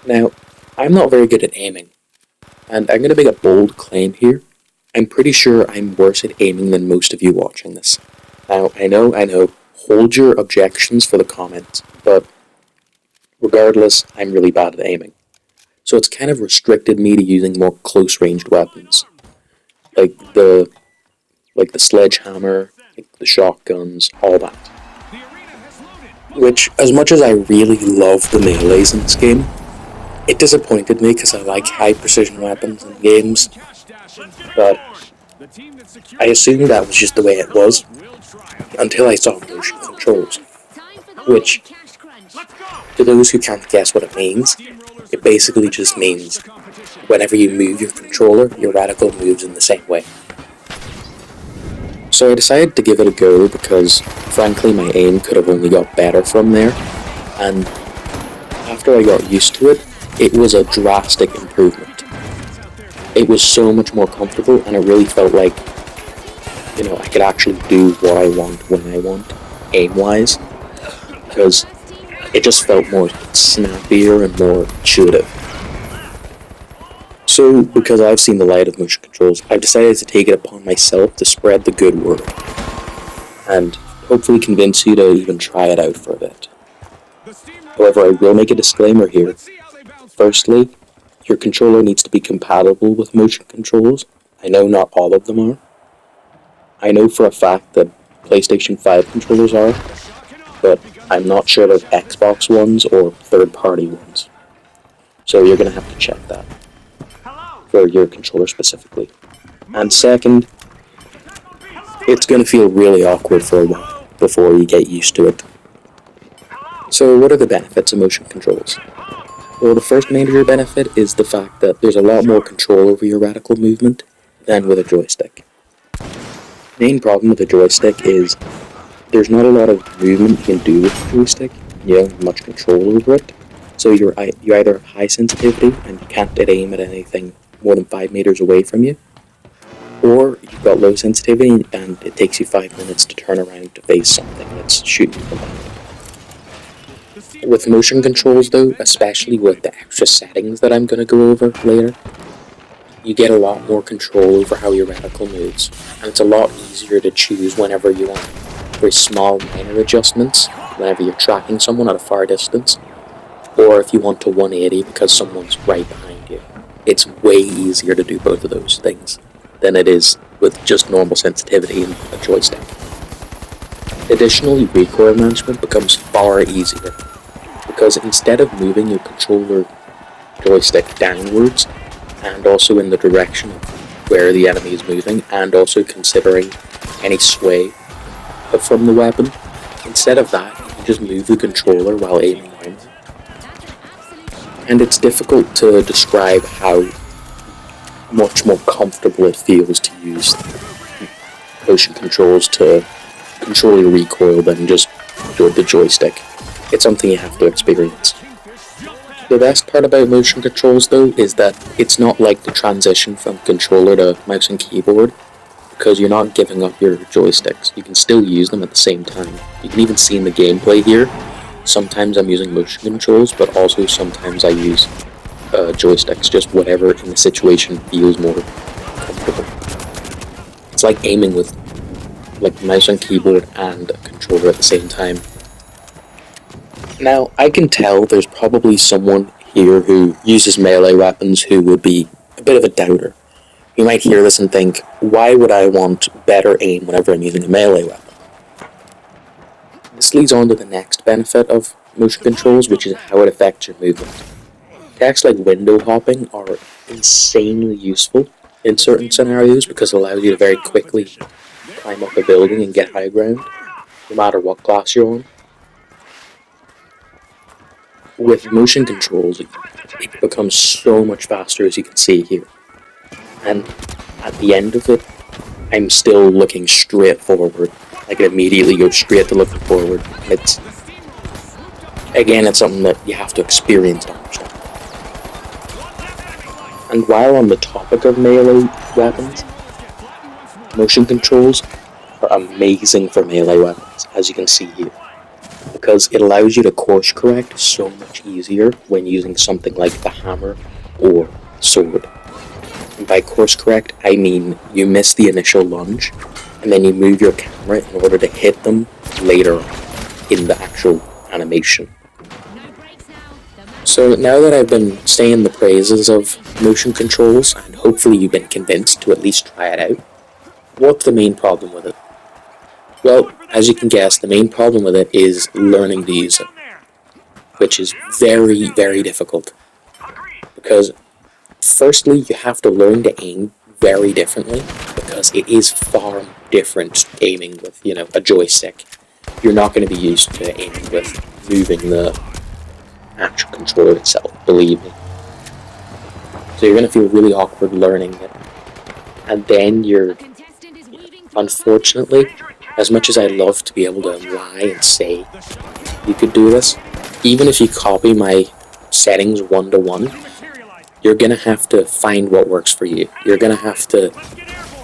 Now, I'm not very good at aiming, and I'm going to make a bold claim here. I'm pretty sure I'm worse at aiming than most of you watching this. Now, I know, hold your objections for the comments, but regardless, I'm really bad at aiming. So it's kind of restricted me to using more close-ranged weapons, like the like the sledgehammer, like the shotguns, all that. Which, as much as I really love the melees in this game, it disappointed me because I like high precision weapons in games, but I assumed that was just the way it was until I saw motion controls, which, to those who can't guess what it means, it basically just means whenever you move your controller, your reticle moves in the same way. So I decided to give it a go because, frankly, my aim could have only got better from there, and after I got used to it, it was a drastic improvement. It was so much more comfortable, and it really felt like, I could actually do what I want when I want, aim-wise, because it just felt more snappier and more intuitive. So, because I've seen the light of motion controls, I've decided to take it upon myself to spread the good word, and hopefully convince you to even try it out for a bit. However, I will make a disclaimer here. Firstly, your controller needs to be compatible with motion controls. I know not all of them are. I know for a fact that PlayStation 5 controllers are, but I'm not sure about Xbox ones or third-party ones. So you're going to have to check that for your controller specifically. And second, it's going to feel really awkward for a while before you get used to it. So what are the benefits of motion controls? Well, the first major benefit is the fact that there's a lot more control over your reticle movement than with a joystick. The main problem with a joystick is there's not a lot of movement you can do with the joystick. You don't have much control over it. So you either have high sensitivity and you can't aim at anything more than 5 meters away from you, or you've got low sensitivity and it takes you 5 minutes to turn around to face something that's shooting you from behind. With motion controls though, especially with the extra settings that I'm going to go over later, you get a lot more control over how your reticle moves, and it's a lot easier to choose whenever you want very small minor adjustments, whenever you're tracking someone at a far distance, or if you want to 180 because someone's right behind you. It's way easier to do both of those things than it is with just normal sensitivity and a joystick. Additionally, recoil management becomes far easier, because instead of moving your controller joystick downwards and also in the direction of where the enemy is moving, and also considering any sway from the weapon, instead of that, you can just move the controller while aiming down. And it's difficult to describe how much more comfortable it feels to use motion controls to control your recoil than just the joystick. It's something you have to experience. The best part about motion controls though is that it's not like the transition from controller to mouse and keyboard, because you're not giving up your joysticks. You can still use them at the same time. You can even see in the gameplay here, sometimes I'm using motion controls, but also sometimes I use joysticks, just whatever in the situation feels more comfortable. It's like aiming with mouse and keyboard and a controller at the same time. Now, I can tell there's probably someone here who uses melee weapons who would be a bit of a doubter. You might hear this and think, why would I want better aim whenever I'm using a melee weapon? This leads on to the next benefit of motion controls, which is how it affects your movement. Attacks like window hopping are insanely useful in certain scenarios because it allows you to very quickly climb up a building and get high ground, no matter what class you're on. With motion controls, it becomes so much faster, as you can see here. And at the end of it, I'm still looking straight forward. I can immediately go straight to looking forward. It's something that you have to experience to understand. And while on the topic of melee weapons, motion controls are amazing for melee weapons, as you can see here. because it allows you to course correct so much easier when using something like the hammer or sword. And by course correct, I mean you miss the initial lunge, and then you move your camera in order to hit them later in the actual animation. So now that I've been saying the praises of motion controls, and hopefully you've been convinced to at least try it out, what's the main problem with it? Well, as you can guess, the main problem with it is learning to use it, which is very, very difficult. Because firstly, you have to learn to aim very differently, because it is far different aiming with, a joystick. You're not going to be used to aiming with moving the actual controller itself, believe me. So you're going to feel really awkward learning it. And then unfortunately, as much as I love to be able to lie and say you could do this, even if you copy my settings 1-to-1, you're going to have to find what works for you. You're going to have to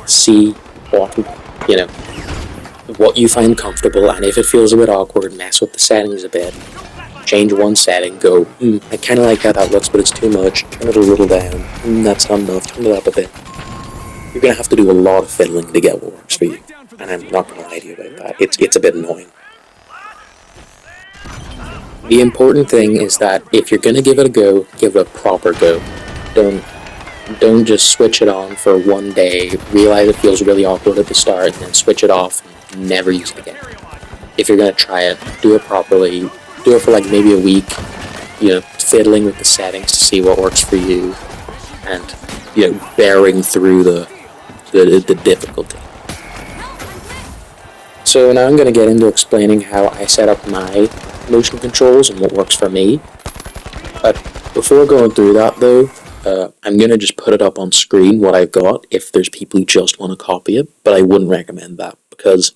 see what you find comfortable, and if it feels a bit awkward, mess with the settings a bit. Change one setting, go, I kind of like how that looks, but it's too much. Turn it a little down. That's not enough. Turn it up a bit. You're going to have to do a lot of fiddling to get what works for you. And I'm not going to lie to you about that. It's a bit annoying. The important thing is that if you're going to give it a go, give it a proper go. Don't just switch it on for one day, realize it feels really awkward at the start, and then switch it off and never use it again. If you're going to try it, do it properly. Do it for like maybe a week, fiddling with the settings to see what works for you, and, bearing through the difficulty. So now I'm going to get into explaining how I set up my motion controls and what works for me. But before going through that though, I'm going to just put it up on screen what I've got if there's people who just want to copy it, but I wouldn't recommend that, because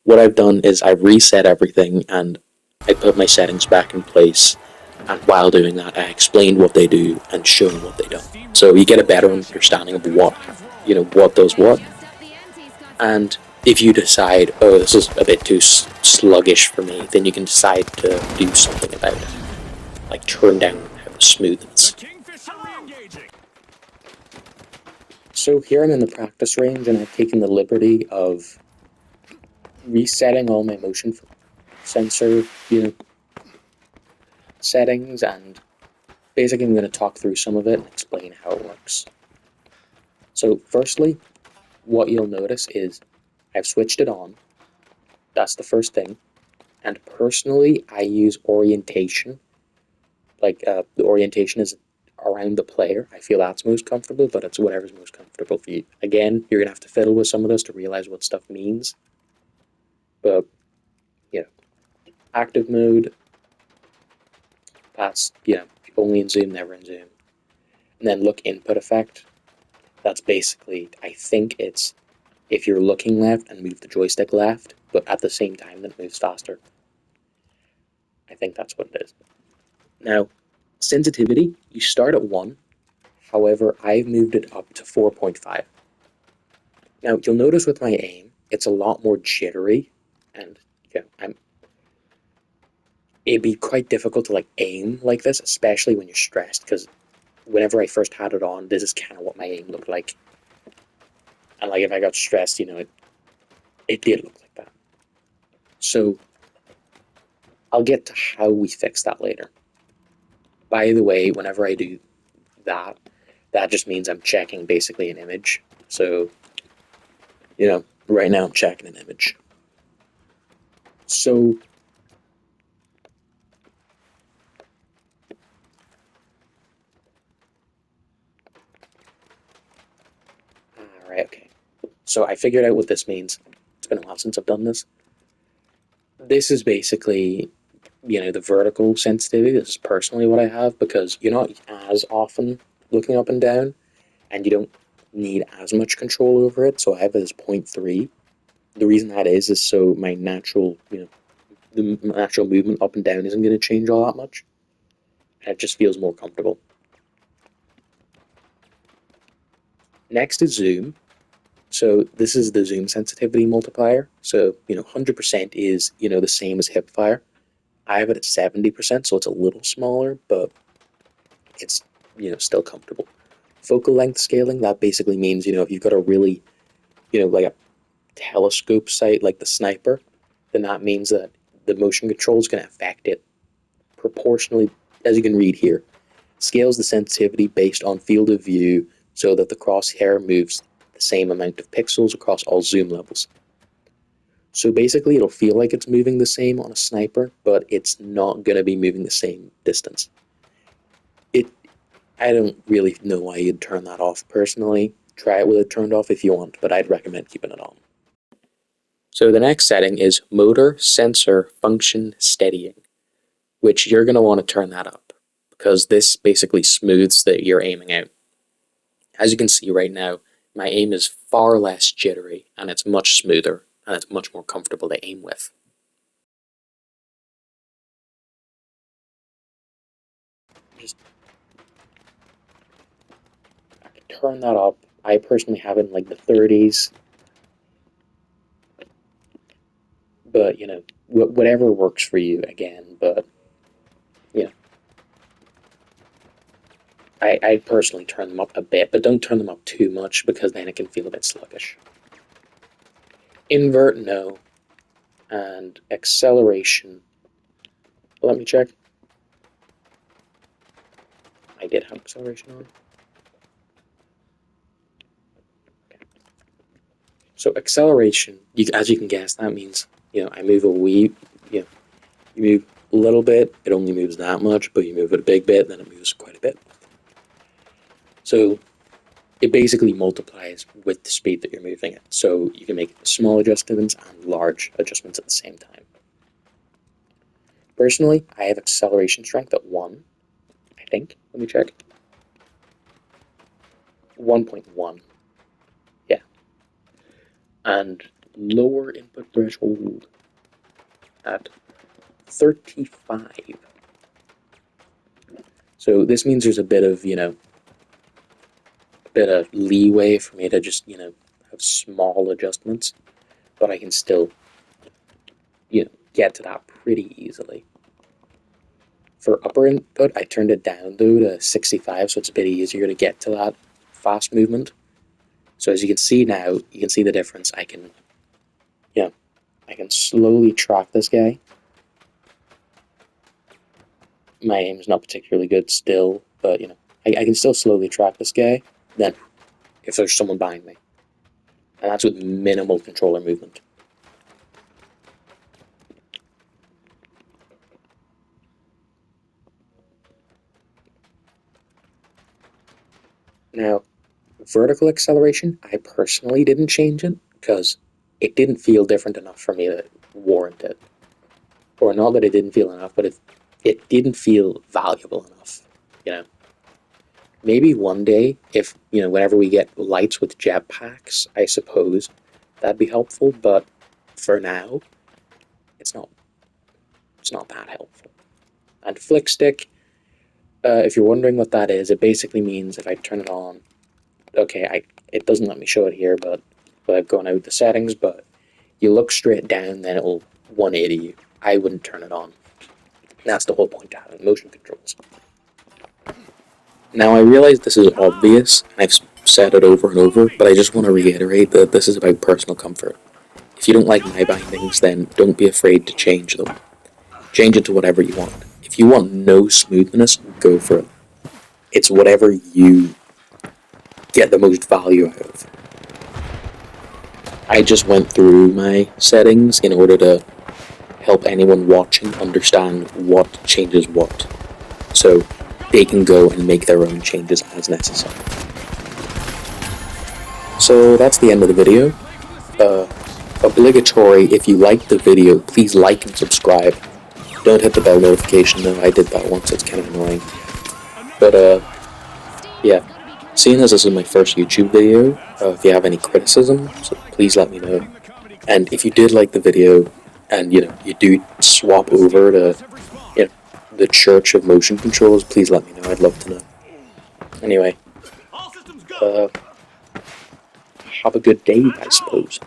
what I've done is I've reset everything and I put my settings back in place, and while doing that I explained what they do and shown what they don't. So you get a better understanding of what does what. And if you decide, oh, this is a bit too sluggish for me, then you can decide to do something about it, like turn down the smoothness. So here I'm in the practice range, and I've taken the liberty of resetting all my motion sensor, settings, and basically I'm going to talk through some of it and explain how it works. So firstly, what you'll notice is I've switched it on. That's the first thing. And personally, I use orientation. Like, the orientation is around the player. I feel that's most comfortable, but it's whatever's most comfortable for you. Again, you're going to have to fiddle with some of this to realize what stuff means. But, active mode, that's, only in zoom, never in zoom. And then look input effect. That's basically, I think it's if you're looking left and move the joystick left, but at the same time that it moves faster. I think that's what it is. Now, sensitivity, you start at 1. However, I've moved it up to 4.5. Now, you'll notice with my aim, it's a lot more jittery, and it'd be quite difficult to aim like this, especially when you're stressed, because whenever I first had it on, this is kind of what my aim looked like. And if I got stressed, it did look like that. So I'll get to how we fix that later. By the way, whenever I do that just means I'm checking basically an image. So, right now I'm checking an image. So, alright, okay. So I figured out what this means. It's been a while since I've done this. This is basically, the vertical sensitivity. This is personally what I have, because you're not as often looking up and down, and you don't need as much control over it. So I have it as 0.3. The reason that is so my natural, the natural movement up and down isn't going to change all that much. And it just feels more comfortable. Next is zoom. So this is the zoom sensitivity multiplier. So, 100% is, the same as hipfire. I have it at 70%, so it's a little smaller, but it's, still comfortable. Focal length scaling, that basically means, if you've got a really, like a telescope sight like the sniper, then that means that the motion control is going to affect it proportionally, as you can read here. Scales the sensitivity based on field of view so that the crosshair moves the same amount of pixels across all zoom levels. So basically it'll feel like it's moving the same on a sniper, but it's not going to be moving the same distance. I don't really know why you'd turn that off personally. Try it with it turned off if you want, but I'd recommend keeping it on. So the next setting is motor sensor function steadying, which you're going to want to turn that up because this basically smooths that you're aiming out. As you can see right now, my aim is far less jittery and it's much smoother and it's much more comfortable to aim with. Just turn that up. I personally have it in like the 30s. But, whatever works for you again. But, I personally turn them up a bit, but don't turn them up too much because then it can feel a bit sluggish. Invert, no. And acceleration. Let me check. I did have acceleration on. So acceleration, as you can guess, that means, I move a wee, you move a little bit, it only moves that much, but you move it a big bit, then it moves quite a bit. So it basically multiplies with the speed that you're moving it. So you can make small adjustments and large adjustments at the same time. Personally, I have acceleration strength at 1, I think. Let me check. 1.1. Yeah. And lower input threshold at 35. So this means there's a bit of, leeway for me to just, have small adjustments, but I can still, get to that pretty easily. For upper input, I turned it down though to 65, so it's a bit easier to get to that fast movement. So as you can see now, you can see the difference. I can slowly track this guy. My aim's not particularly good still, but I can still slowly track this guy. Then, if there's someone behind me, and that's with minimal controller movement. Now, vertical acceleration, I personally didn't change it because it didn't feel different enough for me to warrant it. Or not that it didn't feel enough, but it didn't feel valuable enough, Maybe one day, if, whenever we get lights with jetpacks, I suppose, that'd be helpful, but for now, it's not that helpful. And flick stick, if you're wondering what that is, it basically means if I turn it on, okay, it doesn't let me show it here, but I've gone out the settings, but you look straight down, then it'll 180 you. I wouldn't turn it on. That's the whole point of having motion controls. Now I realize this is obvious, and I've said it over and over, but I just want to reiterate that this is about personal comfort. If you don't like my bindings, then don't be afraid to change them. Change it to whatever you want. If you want no smoothness, go for it. It's whatever you get the most value out of. I just went through my settings in order to help anyone watching understand what changes what, so they can go and make their own changes as necessary. So that's the end of the video. Obligatory, if you liked the video, please like and subscribe. Don't hit the bell notification though, I did that once, it's kind of annoying. But yeah, seeing as this is my first YouTube video, if you have any criticism, so please let me know. And if you did like the video, and you do swap over to the Church of Motion Controls, please let me know, I'd love to know. Anyway, have a good day, I suppose.